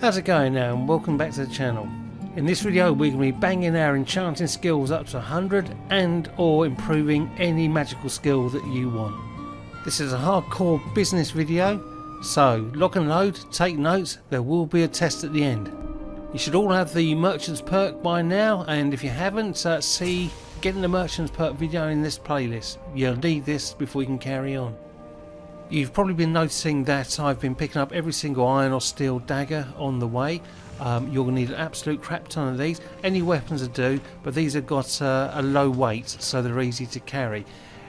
How's it going now, and welcome back to the channel. In this video we're going to be banging our enchanting skills up to 100 and or improving any magical skill that you want. This is a hardcore business video, so lock and load, take notes, there will be a test at the end. You should all have the merchant's perk by now, and if you haven't, see getting the merchant's perk video in this playlist. You'll need this before you can carry on. You've probably been noticing that I've been picking up every single iron or steel dagger on the way. You're going to need an absolute crap ton of these. Any weapons are do, but these have got a low weight, so they're easy to carry.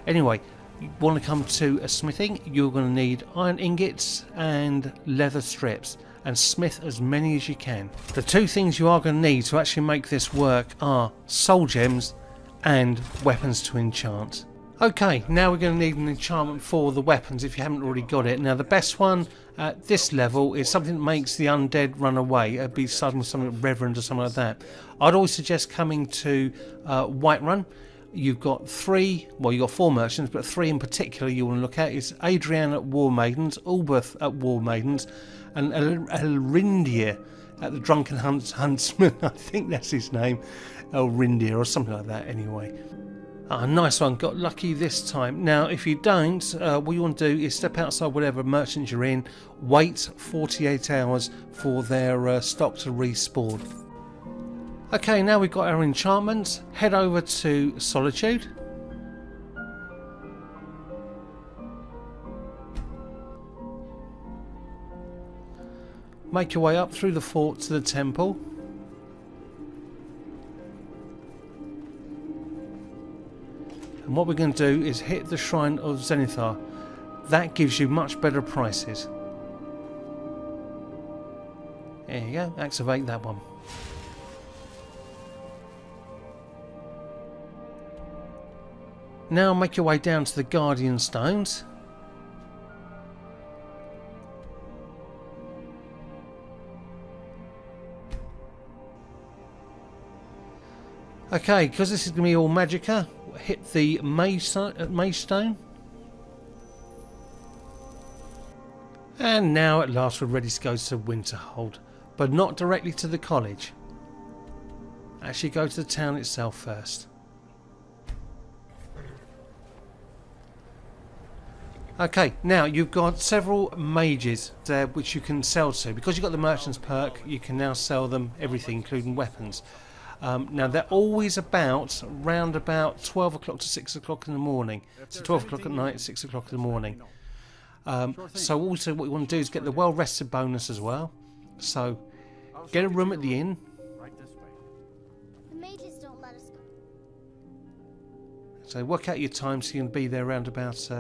Anyway, you want to come to a smithing, you're going to need iron ingots and leather strips, and smith as many as you can. The two things you are going to need to actually make this work are soul gems and weapons to enchant. Okay, now we're going to need an enchantment for the weapons if you haven't already got it. Now the best one at this level is something that makes the undead run away. It'd be something reverend or something like that. I'd always suggest coming to Whiterun. You've got you've got 4 merchants, but 3 in particular you want to look at. It's Adrian at War Maidens, Ulberth at War Maidens, and Elrindir at the Drunken Huntsman. I think that's his name, Elrindir or something like that anyway. Nice one, got lucky this time. Now if you don't, what you want to do is step outside whatever merchant you're in, wait 48 hours for their stock to respawn. Okay, now we've got our enchantments, head over to Solitude. Make your way up through the fort to the temple. And what we're going to do is hit the Shrine of Zenithar. That gives you much better prices. There you go, activate that one. Now make your way down to the Guardian Stones. Okay, because this is going to be all magicka, hit the Mage Stone. And now at last we're ready to go to Winterhold, but not directly to the college. Actually go to the town itself first. Okay, now you've got several mages there which you can sell to. Because you've got the merchant's perk, you can now sell them everything, including weapons. Now they're always round about 12 o'clock to 6 o'clock in the morning. So 12 o'clock at night, 6 o'clock in the morning. So also what you want to do is get the Wellrested Bonus as well. So get a room at the inn. The mages don't let us go. So work out your time so you can be there around about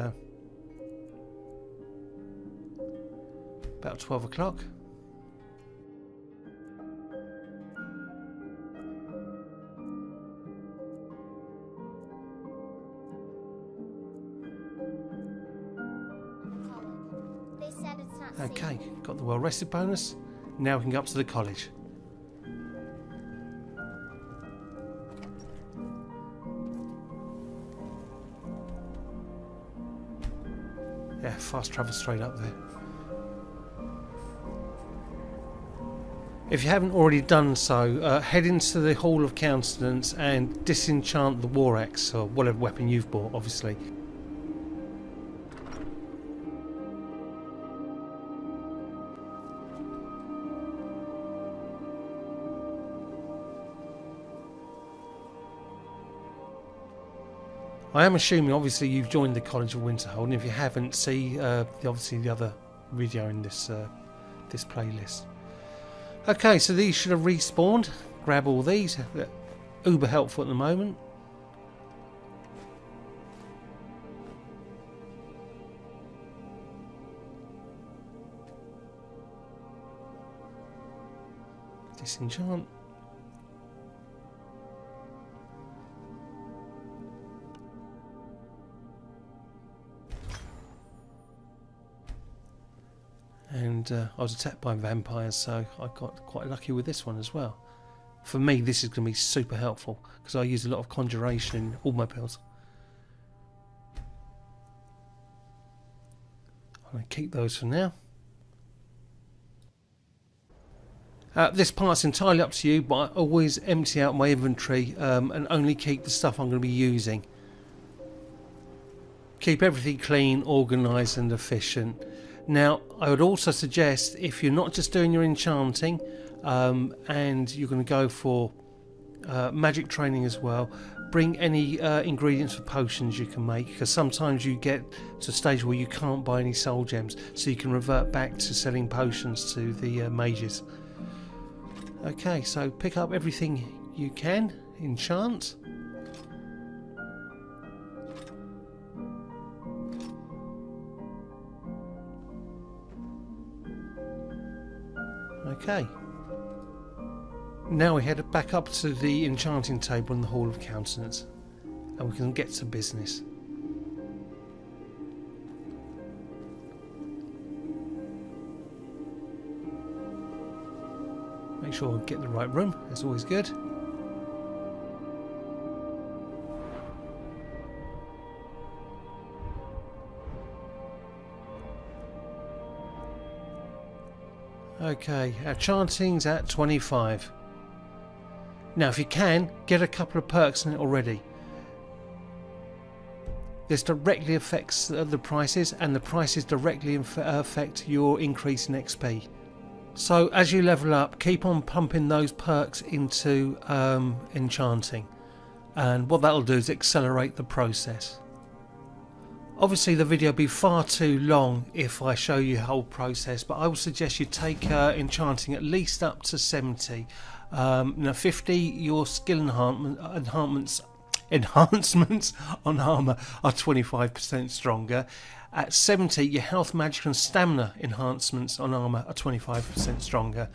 12 o'clock. Okay, got the Wellrested Bonus. Now we can go up to the college. Yeah, fast travel straight up there. If you haven't already done so, head into the Hall of Countenance and disenchant the War Axe, or whatever weapon you've bought, obviously. I am assuming, obviously, you've joined the College of Winterhold, and if you haven't, see obviously the other video in this this playlist. Okay, so these should have respawned. Grab all these. They're uber helpful at the moment. Disenchant. And I was attacked by vampires, so I got quite lucky with this one as well. For me, this is going to be super helpful because I use a lot of conjuration in all my builds. I'm going to keep those for now. This part's entirely up to you, but I always empty out my inventory and only keep the stuff I'm going to be using. Keep everything clean, organised and efficient. Now, I would also suggest, if you're not just doing your enchanting and you're going to go for magic training as well, bring any ingredients for potions you can make, because sometimes you get to a stage where you can't buy any soul gems, so you can revert back to selling potions to the mages. Okay, so pick up everything you can, enchant. Okay. Now we head back up to the enchanting table in the Hall of Countenance, and we can get to business. Make sure we get the right room, that's always good. Okay, our chanting's at 25. Now if you can, get a couple of perks in it already. This directly affects the prices, and the prices directly affect your increase in XP. So as you level up, keep on pumping those perks into enchanting, and what that'll do is accelerate the process. Obviously the video will be far too long if I show you the whole process, but I would suggest you take enchanting at least up to 70. Now 50, your skill enhancements on armour are 25% stronger. At 70, your health, magic and stamina enhancements on armour are 25% stronger.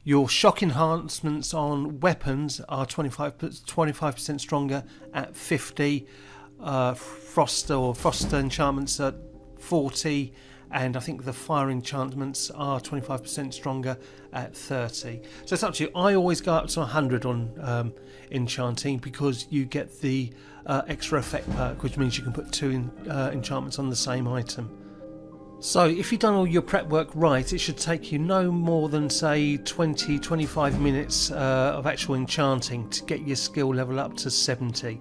Your shock enhancements on weapons are 25% stronger at 50. Frost enchantments at 40, and I think the fire enchantments are 25% stronger at 30. So it's up to you. I always go up to 100 on enchanting, because you get the extra effect perk, which means you can put two enchantments on the same item. So if you've done all your prep work right, it should take you no more than say 20-25 minutes of actual enchanting to get your skill level up to 70.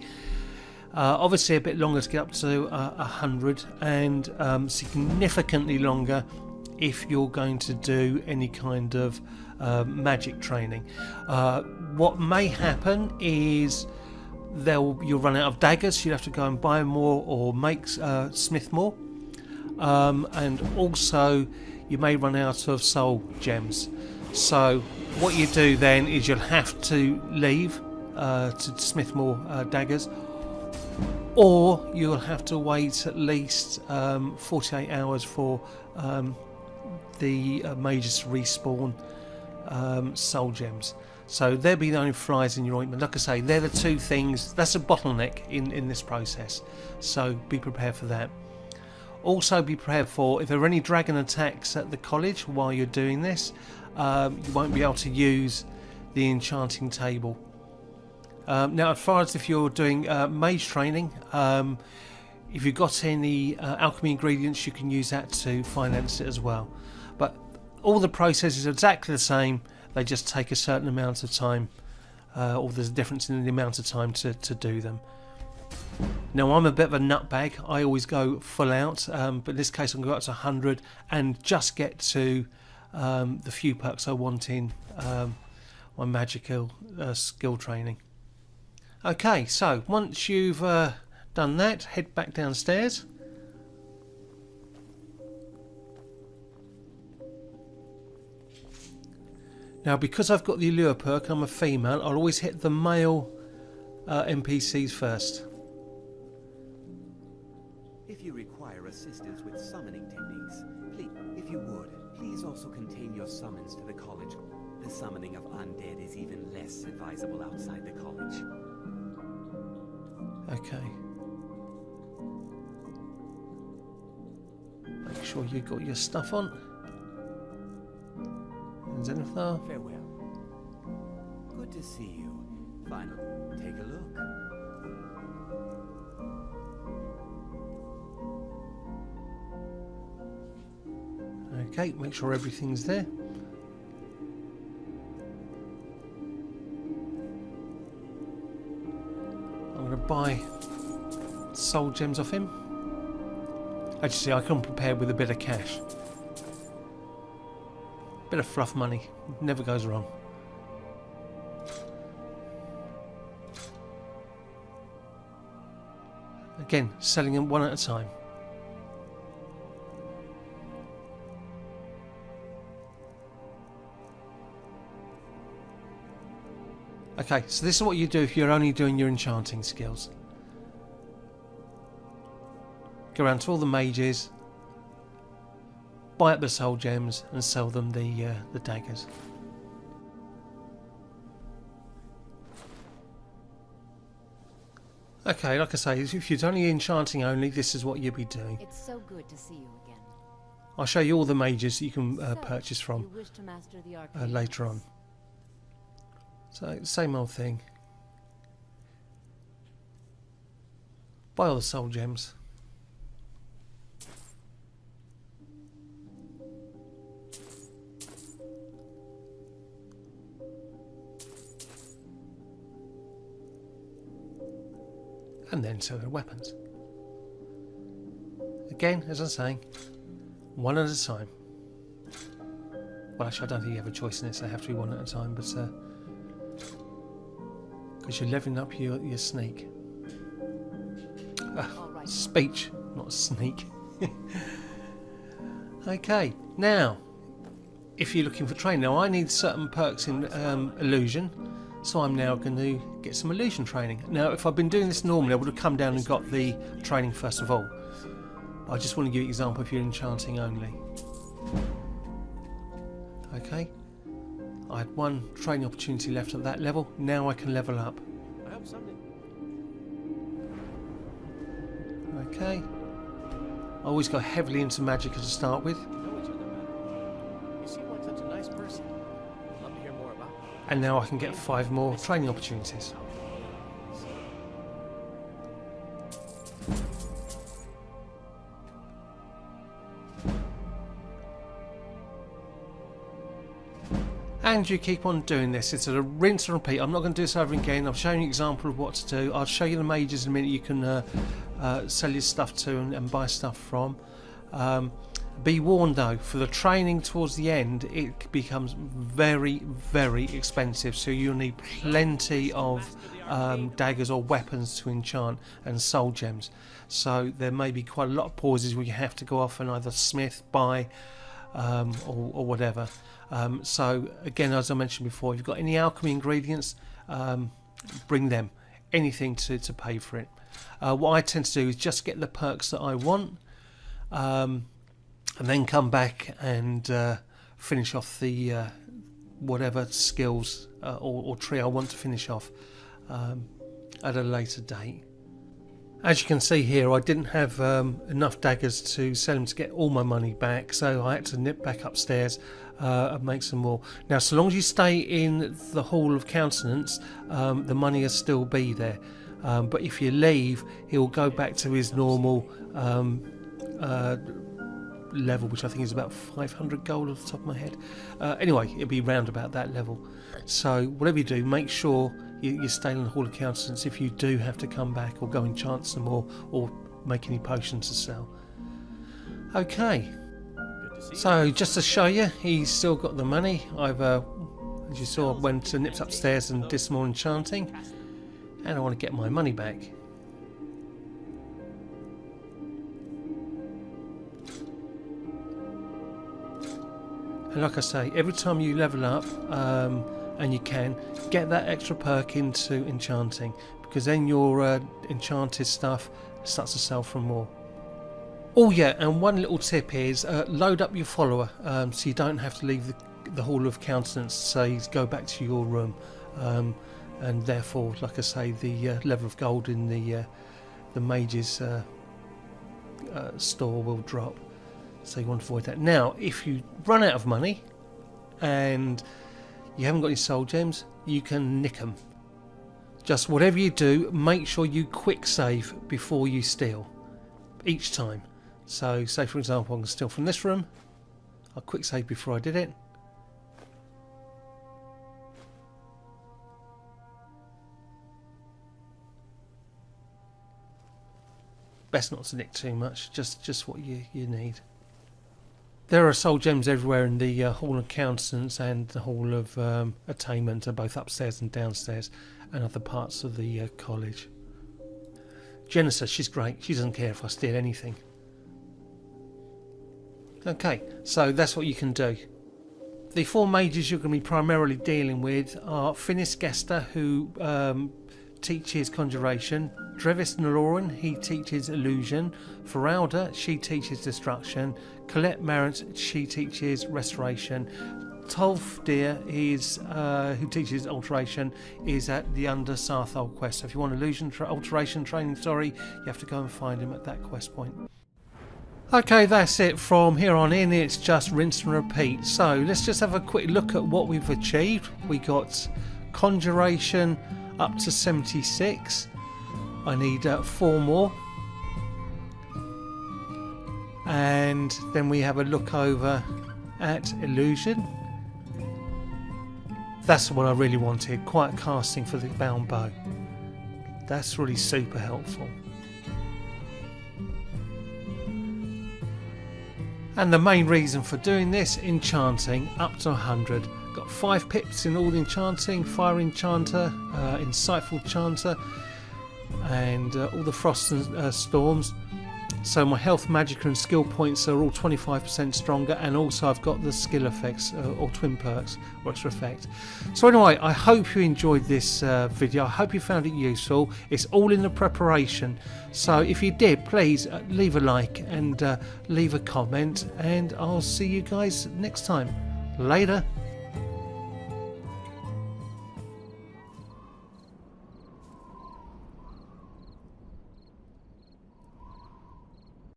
Obviously a bit longer to get up to 100, and significantly longer if you're going to do any kind of magic training. What may happen is you'll run out of daggers, so you'll have to go and buy more or make smith more, and also you may run out of soul gems. So what you do then is you'll have to leave to smith more daggers, or you'll have to wait at least 48 hours for the mages to respawn soul gems. So they'll be the only flies in your ointment. Like I say, they're the two things, that's a bottleneck in this process, so be prepared for that. Also be prepared for, if there are any dragon attacks at the college while you're doing this, you won't be able to use the enchanting table. Now as far as if you're doing mage training, if you've got any alchemy ingredients, you can use that to finance it as well. But all the processes are exactly the same, they just take a certain amount of time, or there's a difference in the amount of time to do them. Now I'm a bit of a nutbag, I always go full out, but in this case I'm going to go up to 100 and just get to the few perks I want in my magical skill training. Okay, so once you've done that, head back downstairs. Now because I've got the allure perk, I'm a female, I'll always hit the male NPCs first. If you require assistance with summoning techniques, if you would, please also contain your summons to the college. The summoning of undead is even less advisable outside the college. Okay. Make sure you got your stuff on. And Zenithar. Farewell. Good to see you. Final. Take a look. Okay, make sure everything's there. I'm going to buy soul gems off him. As you see, I come prepared with a bit of cash. Bit of fluff money, never goes wrong. Again, selling them one at a time. Okay, so this is what you do if you're only doing your enchanting skills. Go around to all the mages, buy up the soul gems and sell them the daggers. Okay, like I say, if you're only enchanting only, this is what you'll be doing. It's so good to see you again. I'll show you all the mages that you can So, purchase from you wish to master the arcane later on. arts. So, same old thing. Buy all the soul gems. And then sell their weapons. Again, as I'm saying, one at a time. Well, actually, I don't think you have a choice in this. They have to be one at a time, but because you're leveling up your sneak. Right. Speech, not sneak. Okay, now, if you're looking for training, now I need certain perks in illusion, so I'm now going to get some illusion training. Now, if I'd been doing this normally, I would have come down and got the training first of all. I just want to give you an example if you're enchanting only. Okay, I had one training opportunity left at that level. Now I can level up. I hope someday. Okay, I always go heavily into magic to start with, Know each other better. You seem like such a nice person. I'd love to hear more about you. and now I can get 5 more training opportunities. And you keep on doing this. It's a rinse and repeat. I'm not going to do this over again. I've shown you an example of what to do. I'll show you the mages in a minute you can sell your stuff to and buy stuff from. Be warned though, for the training towards the end, it becomes very, very expensive. So you'll need plenty of daggers or weapons to enchant and soul gems. So there may be quite a lot of pauses where you have to go off and either smith, buy, or whatever. So again, as I mentioned before, if you've got any alchemy ingredients, bring them. Anything to pay for it. What I tend to do is just get the perks that I want, and then come back and finish off the whatever skills or tree I want to finish off at a later date. As you can see here, I didn't have enough daggers to sell them to get all my money back, so I had to nip back upstairs and make some more. Now, so long as you stay in the Hall of Countenance, the money will still be there. But if you leave, he'll go back to his normal level, which I think is about 500 gold off the top of my head. Anyway, it'll be round about that level. So whatever you do, make sure you stay in the Hall of Countenance if you do have to come back or go enchant some more or make any potions to sell. Okay, so just to show you, he's still got the money. I've, as you saw, nipped upstairs and did some more enchanting, and I want to get my money back. And like I say, every time you level up, and you can, get that extra perk into enchanting, because then your enchanted stuff starts to sell for more. Oh yeah, and one little tip is load up your follower, so you don't have to leave the Hall of Countenance, say go back to your room, and therefore, like I say, the level of gold in the mage's store will drop. So you want to avoid that. Now, if you run out of money and you haven't got any soul gems, you can nick them. Just whatever you do, make sure you quick save before you steal each time. So say for example, I'm going to steal from this room. I'll quick save before I did it. best not to nick too much, just what you need. There are soul gems everywhere in the Hall of Countenance and the Hall of Attainment, both upstairs and downstairs, and other parts of the college. Genesis, she's great. She doesn't care if I steal anything. Okay, so that's what you can do. The 4 mages you're going to be primarily dealing with are Finis Gesta, who teaches Conjuration. Drevis Naloran, he teaches Illusion. Feralda, she teaches Destruction. Colette Marant, she teaches Restoration. Tolfdir, who teaches Alteration, is at the Under Sarthal quest. So if you want Illusion Alteration training, you have to go and find him at that quest point. Okay, that's it. From here on in, it's just rinse and repeat. So let's just have a quick look at what we've achieved. We got Conjuration up to 76. I need 4 more. And then we have a look over at Illusion. That's what I really wanted. Quiet casting for the bound bow. That's really super helpful. And the main reason for doing this, Enchanting up to 100. Got 5 pips in all the Enchanting, Fire Enchanter, Insightful Chanter, and all the Frost and Storms. So my health, magic and skill points are all 25% stronger, and also I've got the skill effects or twin perks or extra effect. So anyway, I hope you enjoyed this video. I hope you found it useful. It's all in the preparation. So if you did, please leave a like and leave a comment, and I'll see you guys next time. Later.